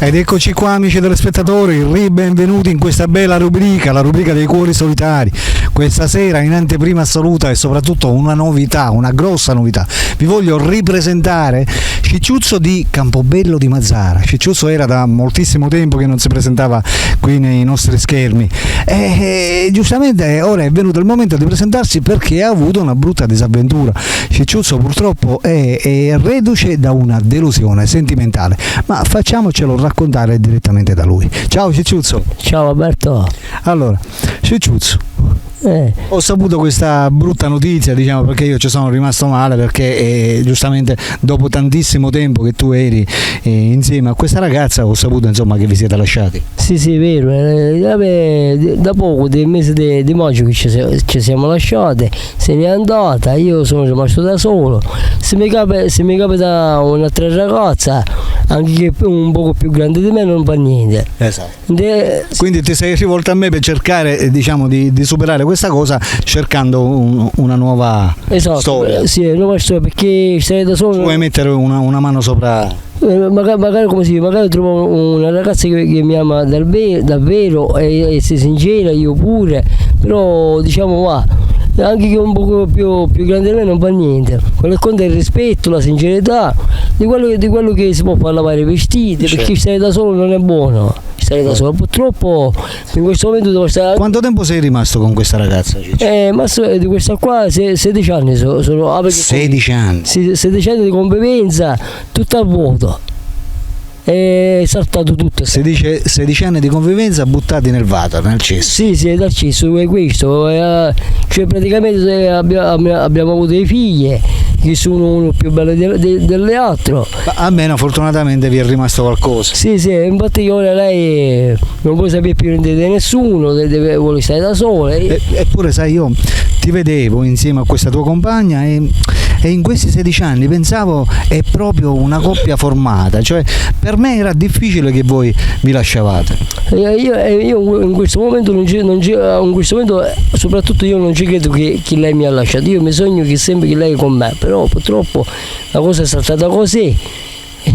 Ed eccoci qua, amici telespettatori, benvenuti in questa bella rubrica, la rubrica dei cuori solitari. Questa sera in anteprima assoluta e soprattutto una novità, una grossa novità. Vi voglio ripresentare Cicciuzzo di Campobello di Mazara. Cicciuzzo era da moltissimo tempo che non si presentava qui nei nostri schermi e giustamente ora è venuto il momento di presentarsi perché ha avuto una brutta disavventura. Cicciuzzo purtroppo è reduce da una delusione sentimentale, ma facciamocelo raccontare direttamente da lui. Ciao Cicciuzzo. Ciao Alberto. Allora, Cicciuzzo, ho saputo questa brutta notizia, diciamo, perché io ci sono rimasto male perché giustamente dopo tantissimo tempo che tu eri insieme a questa ragazza ho saputo insomma che vi siete lasciati. Sì, è vero, da poco, del mese di maggio che ci siamo lasciati, se n'è andata, io sono rimasto da solo. Se mi capita un'altra ragazza, anche che è un poco più grande di me, non fa niente. Esatto. Quindi ti sei rivolto a me per cercare, diciamo, di superare questa cosa cercando una nuova storia. Sì, una nuova storia, perché stare da solo. Vuoi mettere una mano sopra? Magari trovo una ragazza che mi ama davvero e si sincera, io pure, però diciamo anche che è un po' più grande di me non fa niente. Quello che conta è il rispetto, la sincerità di quello che si può far lavare i vestiti, perché stare da solo non è buono. Stare da solo purtroppo in questo momento devo stare. Quanto tempo sei rimasto con questa ragazza, Ciccio? Ma di questa qua 16 anni sono 16 anni? 16 anni di convivenza, tutto a vuoto. È saltato tutto. 16 anni di convivenza buttati nel water, nel cesso. Sì, è dal cesso, è questo. Cioè praticamente abbiamo avuto dei figli che sono uno più bello delle altre. Almeno fortunatamente vi è rimasto qualcosa. Sì, infatti ora lei non può sapere più niente di nessuno, vuole stare da sola. Eppure sai, io ti vedevo insieme a questa tua compagna e in questi 16 anni pensavo è proprio una coppia formata, cioè per me era difficile che voi vi lasciavate. Io in questo momento soprattutto io non ci credo che lei mi ha lasciato, io mi sogno che sempre che lei è con me, però purtroppo la cosa è saltata così.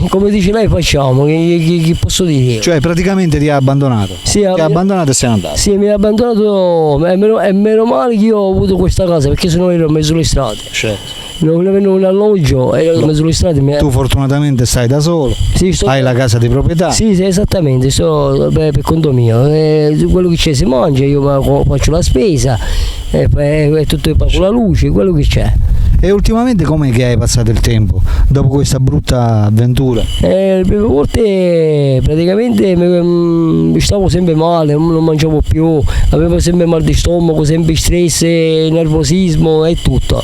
Come dice lei facciamo, che posso dire? Cioè praticamente ti ha abbandonato? Sì, ti ha abbandonato e sei andato? Sì, mi ha abbandonato e meno male che io ho avuto questa casa, perché sennò ero in mezzo alle strade. Certo. Non avevo un alloggio, ero in mezzo alle strade. Tu fortunatamente stai da solo, sì, hai la casa di proprietà? Sì, esattamente, sto per conto mio. Quello che c'è si mangia, io faccio la spesa, e tutto pago la luce, quello che c'è. E ultimamente com'è che hai passato il tempo dopo questa brutta avventura? Le prime volte praticamente stavo sempre male, non mangiavo più, avevo sempre mal di stomaco, sempre stress, nervosismo e tutto.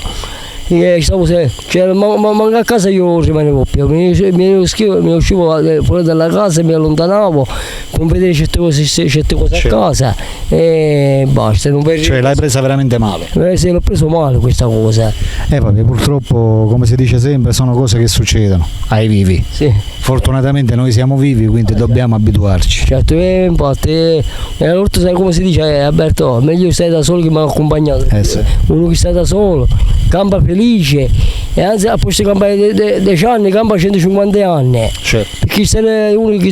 Manca a casa io rimanevo più, mi uscivo fuori dalla casa, mi allontanavo per vedere certe cose a casa e basta. Cioè l'hai presa veramente male? Sì, l'ho preso male questa cosa. Vabbè, purtroppo come si dice sempre sono cose che succedono ai vivi. Sì. Fortunatamente noi siamo vivi, quindi dobbiamo abituarci. Certo, infatti allora sai come si dice, Alberto, meglio stare da solo che mi ha accompagnato. Sì. Uno che sta da solo campa felice, e anzi a posto di campare 10 anni campa 150 anni. Certo. Perché se uno che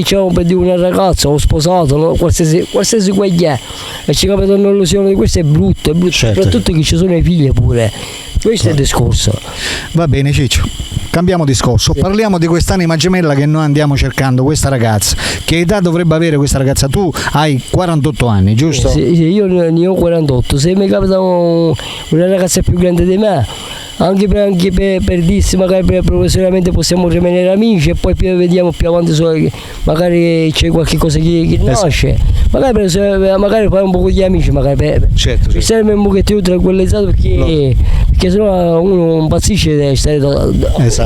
c'è per dire una ragazza o sposato, no? qualsiasi queglia e ci capita un'illusione di questo è brutto, certo. Soprattutto che ci sono i figli pure. Questo è il discorso. Va bene Ciccio, cambiamo discorso, sì. Parliamo di quest'anima gemella che noi andiamo cercando, questa ragazza. Che età dovrebbe avere questa ragazza? Tu hai 48 anni, giusto? Sì, io ne ho 48, se mi capita una ragazza più grande di me, anche per dirsi magari professionalmente possiamo rimanere amici e poi vediamo più avanti magari c'è qualche cosa che nasce, magari fare un po' di amici, magari certo. Serve un pochettino tranquillizzato perché sennò uno impazzisce di stare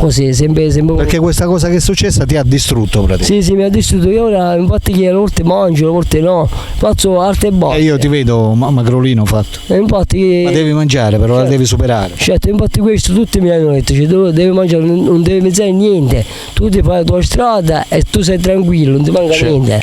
così sempre perché questa cosa che è successa ti ha distrutto praticamente. Sì, mi ha distrutto. Io ora infatti che a volte mangio, a volte no, faccio arte e basta. E io ti vedo magrolino fatto. Infatti, ma devi mangiare, però certo, la devi superare. Certo, infatti questo tutti mi hanno detto, cioè, tu devi mangiare, non devi pensare niente, tu ti fai la tua strada e tu sei tranquillo, non ti manca niente.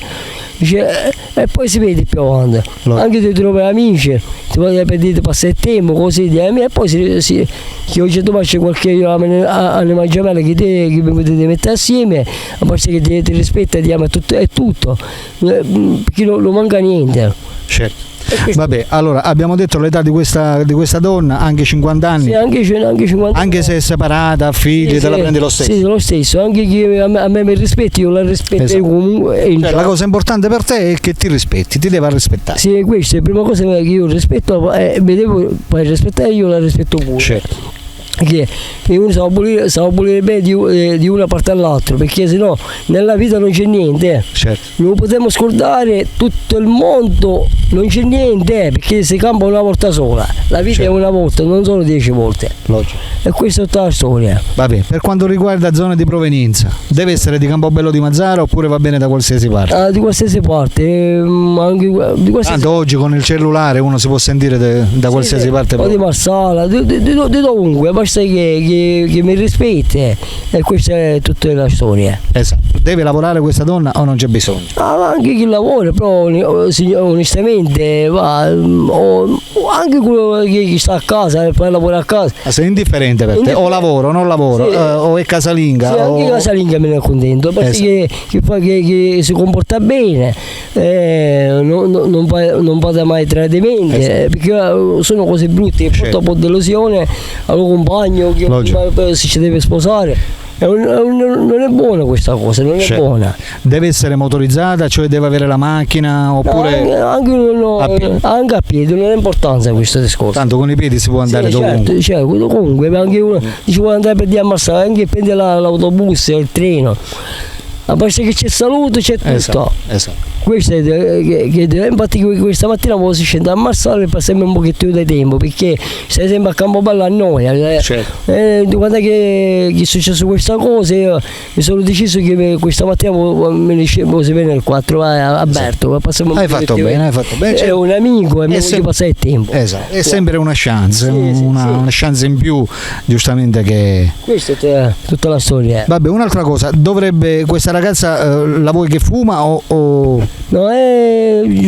Dice, e poi si vede più avanti. Anche ti trovi amici, ti vai per dire passare il tempo, così, e poi che oggi domani c'è qualche anima gemella che vi potete mettere assieme, a parte che ti rispetta, ti ama, è tutto, perché non manca niente. Certo. Vabbè, allora abbiamo detto l'età di questa donna, anche 50 anni. Sì, anche 50 anche se è separata, ha figli, sì, te la prendi lo stesso. Sì, lo stesso, anche che a me mi rispetti, io la rispetto, esatto. Comunque. Cioè, la cosa importante per te è che ti rispetti, ti deve rispettare. Sì, questa è la prima cosa che io rispetto, mi devo poi rispettare, io la rispetto pure. Certo. Che uno sa volere bene di una parte all'altra, perché sennò nella vita non c'è niente. Certo. Non potremmo scordare tutto il mondo, non c'è niente, perché si campa una volta sola, la vita certo. È una volta, non solo 10 volte. Logico. E questa è tutta la storia. Vabbè, per quanto riguarda zone di provenienza, deve essere di Campobello di Mazara oppure va bene da qualsiasi parte? Di qualsiasi parte, anche di qualsiasi... Tanto oggi con il cellulare uno si può sentire da qualsiasi parte. O di Marsala, di dovunque, basta che mi rispetti, e questa è tutta la storia. Esatto. Deve lavorare questa donna o non c'è bisogno? Anche chi lavora, però onestamente va, anche quello che sta a casa e poi lavora a casa. Sei indifferente per te? O lavoro o non lavoro? Sì. O è casalinga? Sì, anche casalinga me ne accontento, perché esatto. che si comporta bene, non vada mai tradimenti, esatto. Perché sono cose brutte, che porta un po' delusione al compagno che si deve sposare. Non è buona questa cosa, non è buona. Deve essere motorizzata, cioè deve avere la macchina oppure anche a piedi, non ha importanza questo discorso. Tanto con i piedi si può andare dovunque. Certo, comunque anche uno ci può andare per dire ammassare, anche prendere l'autobus, il treno. A parte che c'è saluto, c'è tutto. Esatto. Questo infatti questa mattina si scende a Marsala e passa sempre un pochettino di tempo, perché stai sempre a Campobello a noia. Certo. Quando è successo questa cosa, io mi sono deciso che questa mattina me ne scevo se viene il 4 a Berto. Hai fatto bene. È un amico e mi voglio passare il tempo. Esatto. È sempre una chance, una chance in più, giustamente che. Questa è tutta la storia. Vabbè, un'altra cosa, questa ragazza la vuoi che fuma o. No,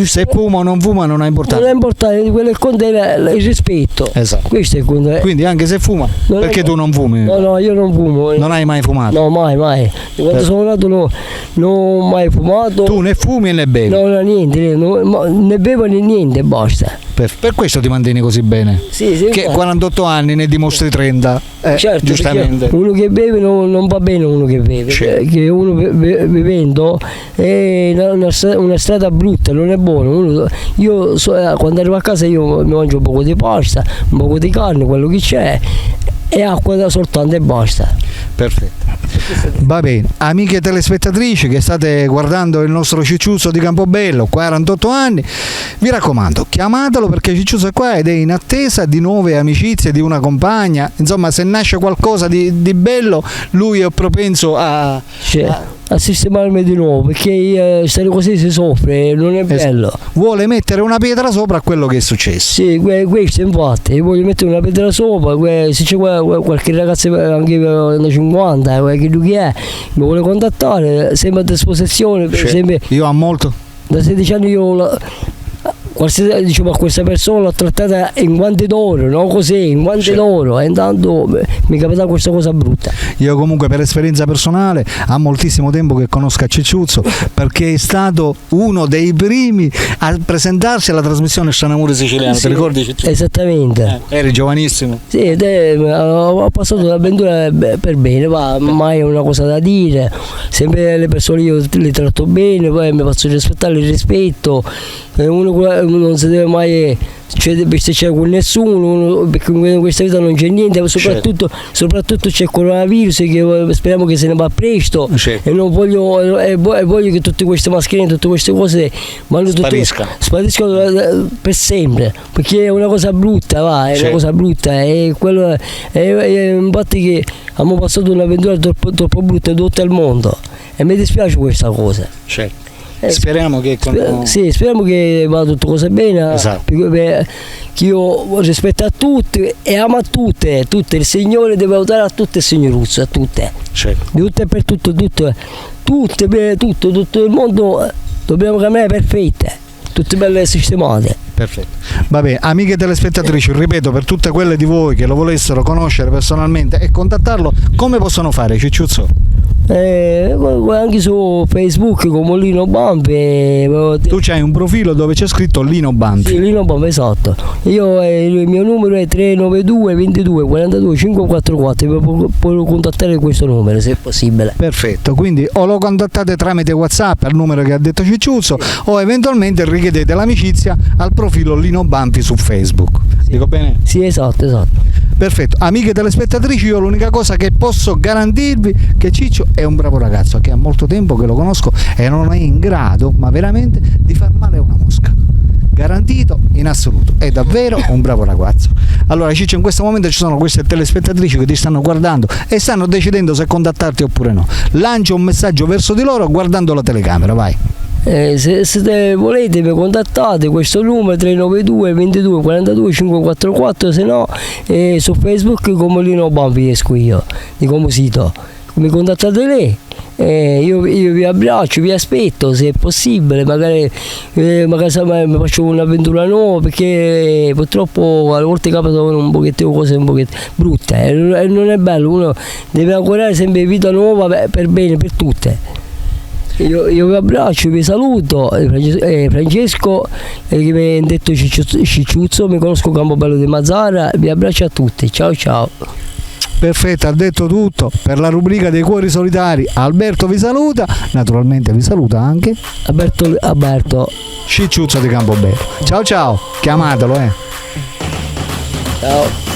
se fuma o non fuma non ha importanza. Non è importante, quello che conta è il rispetto. Esatto. Questo è conto. Quindi anche se fuma, perché tu non fumi? No, io non fumo. Non hai mai fumato? No, mai. Quando sono nato non ho mai fumato. Tu né fumi né bevi? No, niente, né bevo né niente, basta. Per questo ti mantieni così bene? Sì. Che 48 anni ne dimostri 30. Certo, giustamente. Uno che beve non va bene uno che beve. Certo. Che uno bevendo è una strada brutta, non è buono. Io quando arrivo a casa io mi mangio un po' di pasta, un po' di carne, quello che c'è, e acqua soltanto e basta. Perfetto. Va bene, amiche telespettatrici che state guardando il nostro Cicciuzzo di Campobello, 48 anni, vi raccomando, chiamatelo perché Cicciuzzo è qua ed è in attesa di nuove amicizie, di una compagna. Insomma, se nasce qualcosa di bello, lui è propenso a sistemarmi di nuovo, perché stare così si soffre, non è bello. Vuole mettere una pietra sopra a quello che è successo. Sì, questo infatti, io voglio mettere una pietra sopra, se c'è qualche ragazzo anche da 50, che lui è, mi vuole contattare, sempre a disposizione. Io ho molto. Da 16 anni a questa persona l'ho trattata in guanti d'oro, no così, in guanti d'oro, e intanto mi è capitata questa cosa brutta. Io comunque per esperienza personale ha moltissimo tempo che conosco Cicciuzzo, perché è stato uno dei primi a presentarsi alla trasmissione Scianamore Siciliano, ti ricordi Cicciuzzo? Esattamente. Eri giovanissimo. Sì, ho passato l'avventura per bene, mai una cosa da dire, sempre le persone io le tratto bene, poi mi faccio rispettare il rispetto, uno non si deve mai c'è con nessuno, perché in questa vita non c'è niente, soprattutto c'è il coronavirus che speriamo che se ne va presto, e non voglio che tutte queste mascherine, tutte queste cose spariscano per sempre, perché è una cosa brutta, una cosa brutta, e quello infatti che abbiamo passato un'avventura troppo brutta in tutto il mondo e mi dispiace questa cosa. Speriamo che speriamo che vada tutto cose bene, esatto. Che io rispetto a tutti e amo a tutte, il Signore deve aiutare a tutte, il Signoruzzo, a tutte, certo. Di tutto e per tutto il mondo dobbiamo cambiare perfette, tutte belle sistemate. Perfetto. Va bene, amiche telespettatrici, ripeto, per tutte quelle di voi che lo volessero conoscere personalmente e contattarlo, come possono fare, Cicciuzzo? Anche su Facebook come Lino Bampi. Tu c'hai un profilo dove c'è scritto Lino Bampi. Sì, Lino Bampi, esatto. Il mio numero è 392 22 42 544, mi puoi contattare questo numero se è possibile. Perfetto, quindi o lo contattate tramite WhatsApp al numero che ha detto Cicciuzzo, o eventualmente richiedete l'amicizia al profilo Lino Bampi su Facebook. Dico bene? Sì, esatto. Perfetto, amiche telespettatrici, io l'unica cosa che posso garantirvi che Ciccio è un bravo ragazzo, che ha molto tempo che lo conosco e non è in grado, ma veramente, di far male a una mosca. Garantito in assoluto, è davvero un bravo ragazzo. Allora Ciccio, in questo momento ci sono queste telespettatrici che ti stanno guardando e stanno decidendo se contattarti oppure no. Lancia un messaggio verso di loro guardando la telecamera, vai. Se volete mi contattate, questo numero 392 22 42 544, se no su Facebook come Lino Bampi esco io, di come sito, mi contattate lì. Io vi abbraccio, vi aspetto se è possibile, magari mi faccio un'avventura nuova, perché purtroppo alle volte capitano un pochettino cose un pochettino brutte e non è bello, uno deve ancora sempre vita nuova per bene, per tutte. Io vi abbraccio, vi saluto, Francesco che mi ha detto Cicciuzzo, mi conosco Campobello di Mazzara, vi abbraccio a tutti, ciao. Perfetto, ha detto tutto per la rubrica dei cuori solitari. Alberto vi saluta, naturalmente vi saluta anche Alberto Cicciuzzo di Campobello. Ciao, chiamatelo Ciao.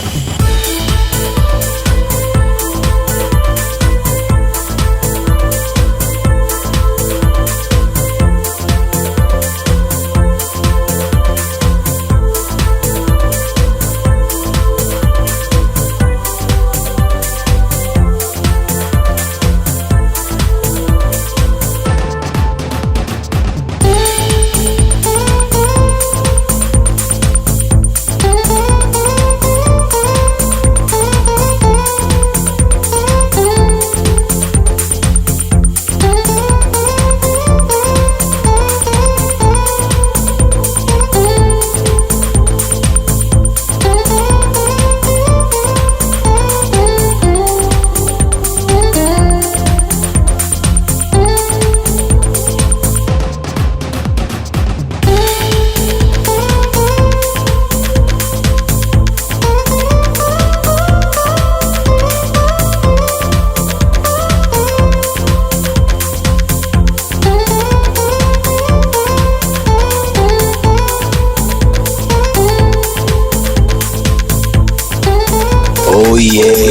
Oh yeah.